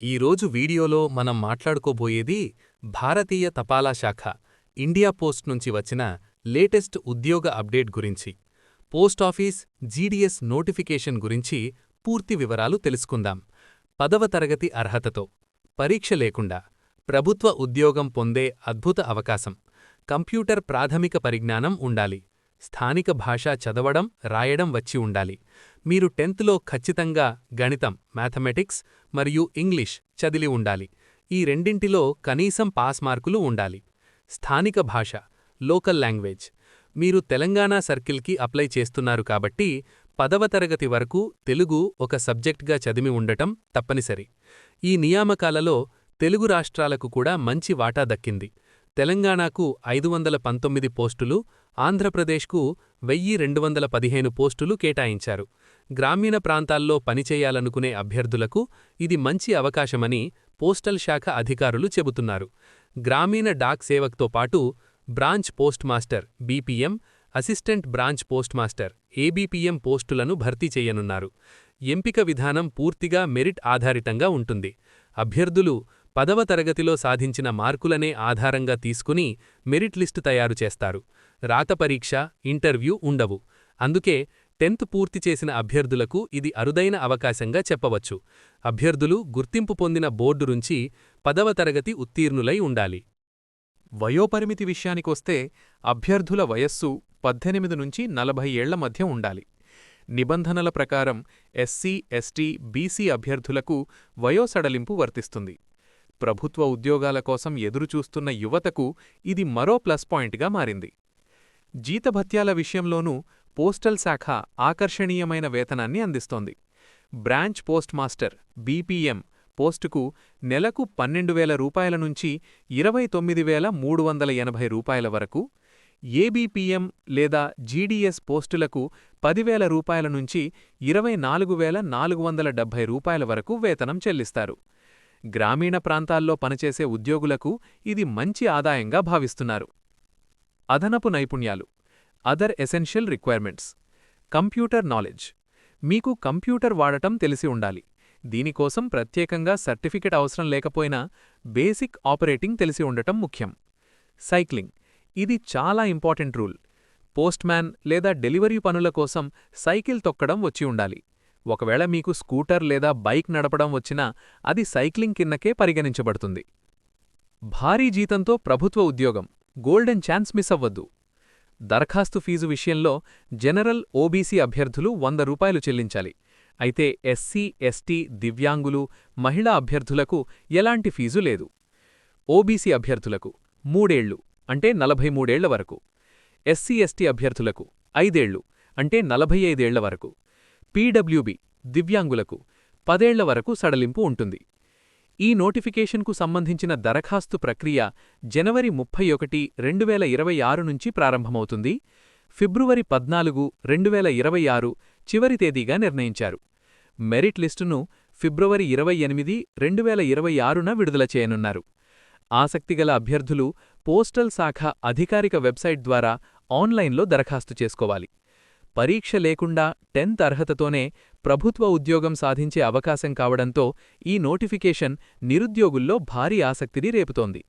ఈరోజు వీడియోలో మనం మాట్లాడుకోబోయేది భారతీయ తపాలా శాఖ ఇండియా పోస్ట్ నుంచి వచ్చిన లేటెస్ట్ ఉద్యోగ అప్డేట్ గురించి. పోస్టాఫీస్ జీడీఎస్ నోటిఫికేషన్ గురించి పూర్తి వివరాలు తెలుసుకుందాం. 10వ తరగతి అర్హతతో, పరీక్ష లేకుండా, ప్రభుత్వ ఉద్యోగం పొందే అద్భుత అవకాశం. కంప్యూటర్ ప్రాథమిక పరిజ్ఞానం ఉండాలి. స్థానిక భాష చదవడం, రాయడం వచ్చి ఉండాలి. మీరు 10థ్లో ఖచ్చితంగా గణితం మ్యాథమెటిక్స్ మరియు ఇంగ్లీష్ చదివి ఉండాలి. ఈ రెండింటిలో కనీసం పాస్ మార్కులు ఉండాలి. స్థానిక భాష లోకల్ లాంగ్వేజ్. మీరు తెలంగాణ సర్కిల్కి అప్లై చేస్తున్నారు కాబట్టి 10వ తరగతి వరకు తెలుగు ఒక సబ్జెక్ట్గా చదివి ఉండటం తప్పనిసరి. ఈ నియామకాలలో తెలుగు రాష్ట్రాలకు కూడా మంచి వాటా దక్కింది. తెలంగాణకు 519 పోస్టులు, ఆంధ్రప్రదేశ్కు 1215 పోస్టులు కేటాయించారు. గ్రామీణ ప్రాంతాల్లో పనిచేయాలనుకునే అభ్యర్థులకు ఇది మంచి అవకాశమని పోస్టల్ శాఖ అధికారులు చెబుతున్నారు. గ్రామీణ డాక్ సేవక్తో పాటు branch post master BPM, assistant branch post master ABPM పోస్టులను భర్తీ చేయనున్నారు. ఎంపిక విధానం పూర్తిగా మెరిట్ ఆధారితంగా ఉంటుంది. అభ్యర్థులు 10వ తరగతిలో సాధించిన మార్కులనే ఆధారంగా తీసుకుని మెరిట్ లిస్టు తయారు చేస్తారు. రాత పరీక్ష, ఇంటర్వ్యూ ఉండవు. అందుకే 10థ్ పూర్తి చేసిన అభ్యర్థులకు ఇది అరుదైన అవకాశంగా చెప్పవచ్చు. అభ్యర్థులు గుర్తింపు పొందిన బోర్డు నుంచి 10వ తరగతి ఉత్తీర్ణులై ఉండాలి. వయోపరిమితి విషయానికొస్తే అభ్యర్థుల వయస్సు 18 నుంచి 40 ఏళ్ల మధ్య ఉండాలి. నిబంధనల ప్రకారం ఎస్సీ, ఎస్టీ, బీసీ అభ్యర్థులకు వయోసడలింపు వర్తిస్తుంది. ప్రభుత్వ ఉద్యోగాల కోసం ఎదురుచూస్తున్న యువతకు ఇది మరో ప్లస్ పాయింట్గా మారింది. జీతభత్యాల విషయంలోనూ పోస్టల్ శాఖ ఆకర్షణీయమైన వేతనాన్ని అందిస్తోంది. బ్రాంచ్ పోస్ట్ మాస్టర్ బీపీఎం పోస్టుకు నెలకు 12,000 రూపాయల నుంచి 29,380 రూపాయల వరకు, ఏబీపీఎం లేదా జీడీఎస్ పోస్టులకు 10,000 రూపాయల నుంచి 24,470 రూపాయల వరకు వేతనం చెల్లిస్తారు. గ్రామీణ ప్రాంతాల్లో పనిచేసే ఉద్యోగులకు ఇది మంచి ఆదాయంగా భావిస్తున్నారు. అదనపు నైపుణ్యాలు other essential requirements. Computer knowledge. మీకు కంప్యూటర్ వాడటం తెలిసి ఉండాలి. దీనికోసం ప్రత్యేకంగా సర్టిఫికెట్ అవసరం లేకపోయినా బేసిక్ ఆపరేటింగ్ తెలిసి ఉండటం ముఖ్యం. సైక్లింగ్. ఇది చాలా ఇంపార్టెంట్ రూల్. పోస్ట్మ్యాన్ లేదా డెలివరీ పనుల కోసం సైకిల్ తొక్కడం వచ్చి ఉండాలి. ఒకవేళ మీకు స్కూటర్ లేదా బైక్ నడపడం వచ్చినా అది సైక్లింగ్ కిందకే పరిగణించబడుతుంది. భారీ జీతంతో ప్రభుత్వ ఉద్యోగం, గోల్డెన్ ఛాన్స్ మిస్ అవ్వద్దు. దరఖాస్తు ఫీజు విషయంలో జనరల్, ఓబీసీ అభ్యర్థులు 100 రూపాయలు చెల్లించాలి. అయితే ఎస్సీ, ఎస్టీ, దివ్యాంగులు, మహిళా అభ్యర్థులకు ఎలాంటి ఫీజు లేదు. ఓబీసీ అభ్యర్థులకు 3 ఏళ్లు అంటే 43 ఏళ్ల వరకు, ఎస్సీ, ఎస్టీ అభ్యర్థులకు 5 ఏళ్లు అంటే 45 ఏళ్ల వరకు, పీడబ్ల్యూబీ దివ్యాంగులకు 10 ఏళ్ల వరకు సడలింపు ఉంటుంది. ఈ నోటిఫికేషన్కు సంబంధించిన దరఖాస్తు ప్రక్రియ జనవరి 31, 2026 నుంచి ప్రారంభమవుతుంది. ఫిబ్రవరి 14, 2026 చివరి తేదీగా నిర్ణయించారు. మెరిట్ లిస్టును ఫిబ్రవరి 28, 2026న విడుదల చేయనున్నారు. ఆసక్తిగల అభ్యర్థులు పోస్టల్ శాఖ అధికారిక వెబ్సైట్ ద్వారా ఆన్లైన్లో దరఖాస్తు చేసుకోవాలి. పరీక్ష లేకుండా 10థ్ అర్హతతోనే ప్రభుత్వ ఉద్యోగం సాధించే అవకాశం కావడంతో ఈ నోటిఫికేషన్ నిరుద్యోగుల్లో భారీ ఆసక్తిని రేపుతోంది.